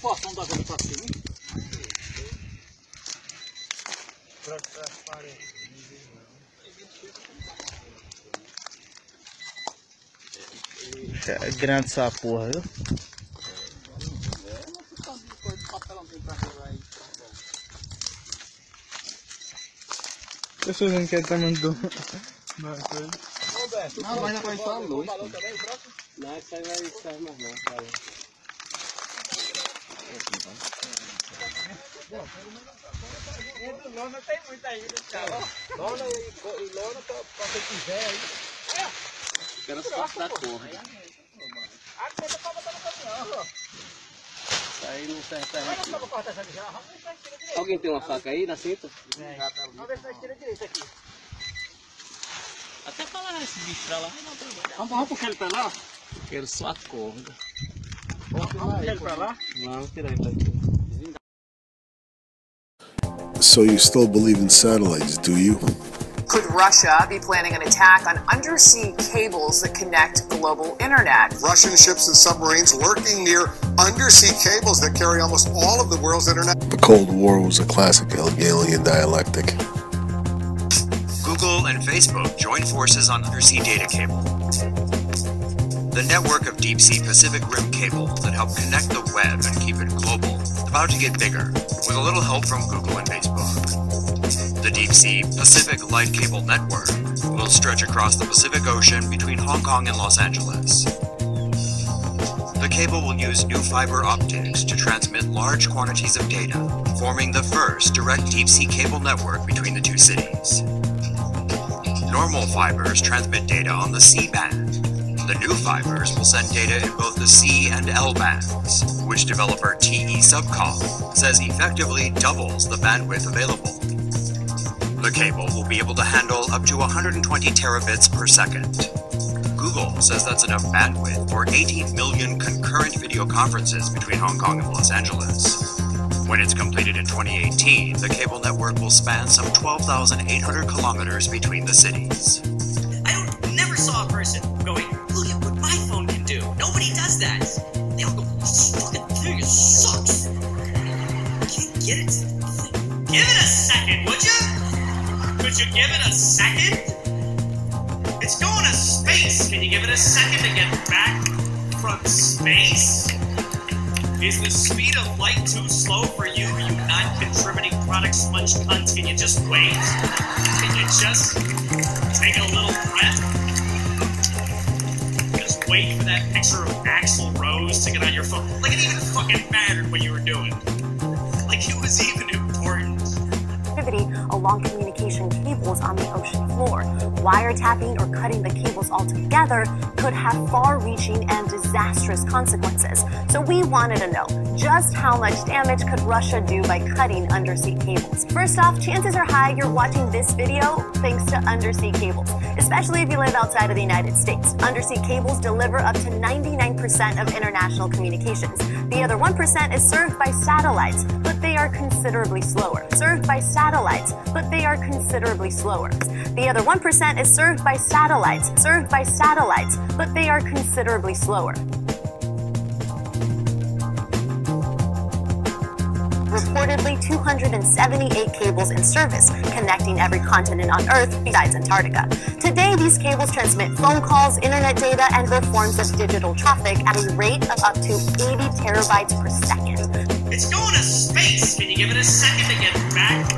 posso andar com pra cima? É grande essa porra, viu? Eu sou dizendo que ele tá mandando. Não, mas não vai só a luz. Não, isso aí vai sair mais não, cara. Lona tem muita ainda, cara. Lona e lona pra quem quiser aí. Quero só da cor. Ah, você tá botando no caminhão, ó. Isso aí não serve pra gente. Alguém tem uma faca aí na cinta? Vamos ver se nós tira direito aqui. Até pra lá esse bicho pra lá. Vamos puxar ele pra lá? Quero só a corda. Vamos puxar ele pra lá? Vamos tirar ele pra aqui. So you still believe in satellites, do you? Could Russia be planning an attack on undersea cables that connect global internet? Russian ships and submarines lurking near undersea cables that carry almost all of the world's internet. The Cold War was a classic Hegelian dialectic. Google and Facebook join forces on undersea data cable. The network of deep-sea Pacific Rim cables that help connect the web and keep it global is about to get bigger, with a little help from Google and Facebook. The deep-sea Pacific Light Cable Network will stretch across the Pacific Ocean between Hong Kong and Los Angeles. The cable will use new fiber optics to transmit large quantities of data, forming the first direct deep-sea cable network between the two cities. Normal fibers transmit data on the C band. The new fibers will send data in both the C and L bands, which developer TE Subcom says effectively doubles the bandwidth available. The cable will be able to handle up to 120 terabits per second. Google says that's enough bandwidth for 18 million concurrent video conferences between Hong Kong and Los Angeles. When it's completed in 2018, the cable network will span some 12,800 kilometers between the cities. Never saw a person going, look at what my phone can do. Nobody does that. They all go, this fucking thing sucks. Can't get it. Give it a second, would you? Could you give it a second? It's going to space. Can you give it a second to get back from space? Is the speed of light too slow for you, you non-contributing product sponge cunt? Can you just wait? Can you just take a little breath? Just wait for that picture of Axl Rose to get on your phone. Like it even fucking mattered what you were doing. Like it was even important. Along communication cables on the ocean floor. Wiretapping or cutting the cables altogether could have far-reaching and disastrous consequences. So we wanted to know just how much damage could Russia do by cutting undersea cables. First off, chances are high you're watching this video thanks to undersea cables, especially if you live outside of the United States. Undersea cables deliver up to 99% of international communications. The other 1% is served by satellites, but they are considerably slower. Served by satellites, but they are considerably slower. The other 1% is served by satellites, but they are considerably slower. Reportedly 278 cables in service, connecting every continent on Earth besides Antarctica. Today, these cables transmit phone calls, internet data, and other forms of digital traffic at a rate of up to 80 terabytes per second. It's going to space. Can you give it a second to get back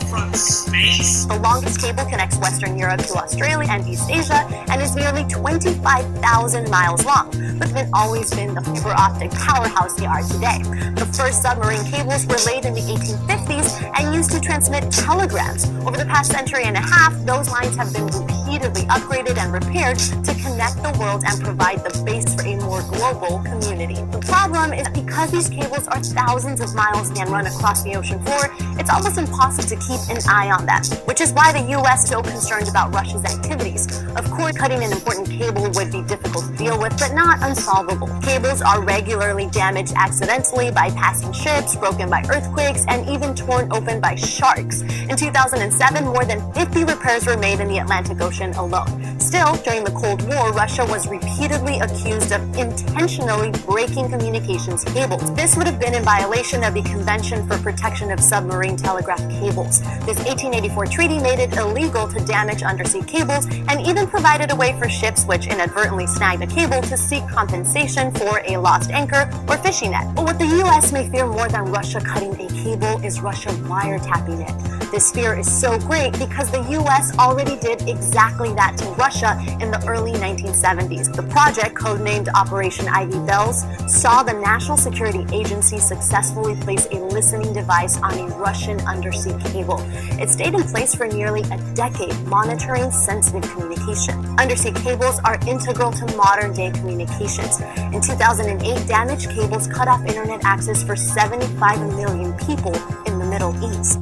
from space? The longest cable connects Western Europe to Australia and East Asia and is nearly 25,000 miles long, but they've always been the fiber optic powerhouse they are today. The first submarine cables were laid in the 1850s and used to transmit telegrams. Over the past century and a half, those lines have been repeatedly upgraded and repaired to connect the world and provide the base for a more global community. The problem is that because these cables are thousands of miles and run across the ocean floor, it's almost impossible to keep an eye on them, which is why the U.S. is so concerned about Russia's activities. Of course, cutting an important cable would be difficult to deal with, but not unsolvable. Cables are regularly damaged accidentally by passing ships, broken by earthquakes, and even torn open by sharks. In 2007, more than 50 repairs were made in the Atlantic Ocean alone. Still, during the Cold War, Russia was repeatedly accused of intentionally breaking communications cables. This would have been in violation of the Convention for Protection of Submarine Telegraph Cables. This 1884 treaty made it illegal to damage undersea cables and even provided a way for ships which inadvertently snagged a cable to seek compensation for a lost anchor or fishing net. But what the U.S. may fear more than Russia cutting a cable is Russia wiretapping it. This fear is so great because the U.S. already did exactly that to Russia in the early 1970s. The project, codenamed Operation Ivy Bells, saw the National Security Agency successfully place a listening device on a Russian undersea cable. It stayed in place for nearly a decade, monitoring sensitive communication. Undersea cables are integral to modern-day communications. In 2008, damaged cables cut off internet access for 75 million people in the Middle East.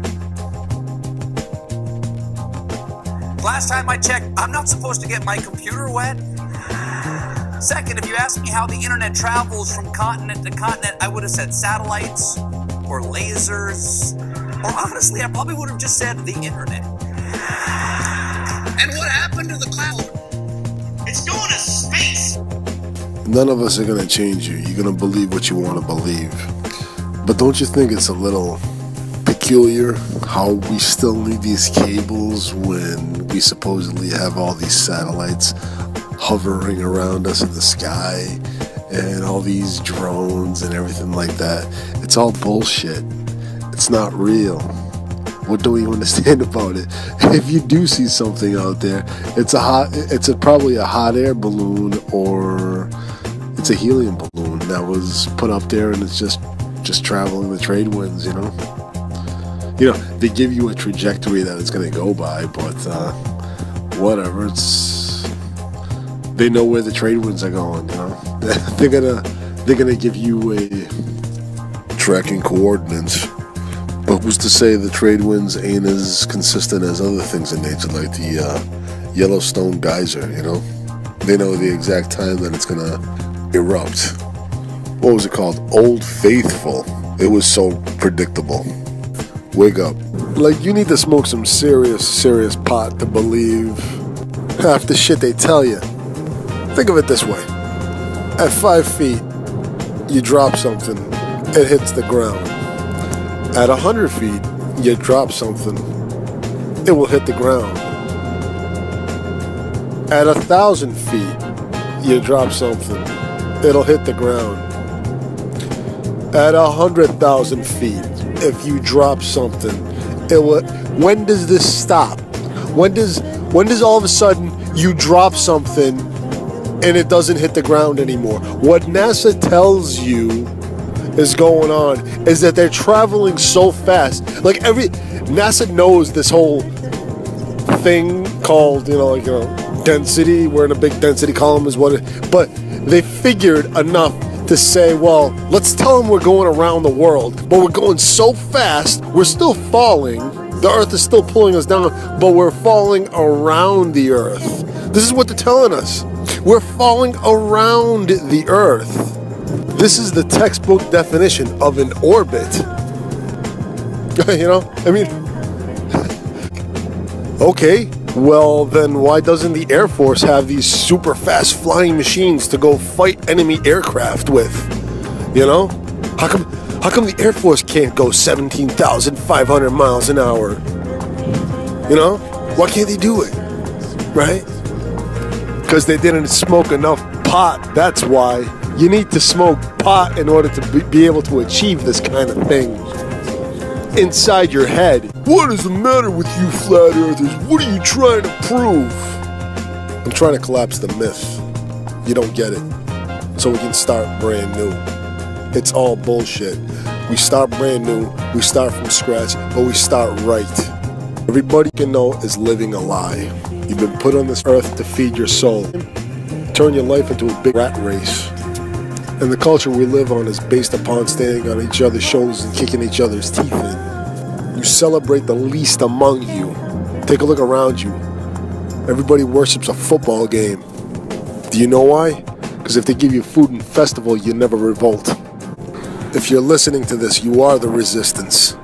Last time I checked, I'm not supposed to get my computer wet. Second, if you asked me how the internet travels from continent to continent, I would have said satellites or lasers. Or honestly, I probably would have just said the internet. And what happened to the cloud? It's going to space. None of us are going to change you. You're going to believe what you want to believe. But don't you think it's a little peculiar how we still need these cables when we supposedly have all these satellites hovering around us in the sky and all these drones and everything like that? It's all bullshit. It's not real. What don't you understand about it? If you do see something out there, it's probably a hot air balloon, or it's a helium balloon that was put up there and it's just traveling the trade winds, you know? You know, they give you a trajectory that it's going to go by, but whatever. They know where the trade winds are going. You know, they're gonna give you a tracking coordinates. But who's to say the trade winds ain't as consistent as other things in nature, like the Yellowstone geyser? You know, they know the exact time that it's gonna erupt. What was it called? Old Faithful. It was so predictable. Wake up. Like, you need to smoke some serious pot to believe half the shit they tell you. Think of it this way. At 5 feet, you drop something, it hits the ground. At 100 feet, you drop something, it will hit the ground. At 1,000 feet, you drop something, it'll hit the ground. At 100,000 feet, if you drop something, it will. When does this stop? When does all of a sudden you drop something and it doesn't hit the ground anymore? What NASA tells you is going on is that they're traveling so fast. Like, NASA knows this whole thing called, density. We're in a big density column is what it, but they figured enough to say, well, let's tell them we're going around the world, but we're going so fast, we're still falling. The Earth is still pulling us down, but we're falling around the Earth. This is what they're telling us. We're falling around the Earth. This is the textbook definition of an orbit. Okay, well then why doesn't the Air Force have these super fast flying machines to go fight enemy aircraft with? How come the Air Force can't go 17,500 miles an hour? Why can't they do it? Right? Because they didn't smoke enough pot. That's why. You need to smoke pot in order to be able to achieve this kind of thing inside your head. What is the matter with you flat earthers? What are you trying to prove? I'm trying to collapse the myth. You don't get it. So we can start brand new. It's all bullshit. We start brand new, we start from scratch, but we start right. Everybody you know is living a lie. You've been put on this earth to feed your soul. Turn your life into a big rat race. And the culture we live on is based upon standing on each other's shoulders and kicking each other's teeth in. You celebrate the least among you. Take a look around you. Everybody worships a football game. Do you know why? Because if they give you food and festival, you never revolt. If you're listening to this, you are the resistance.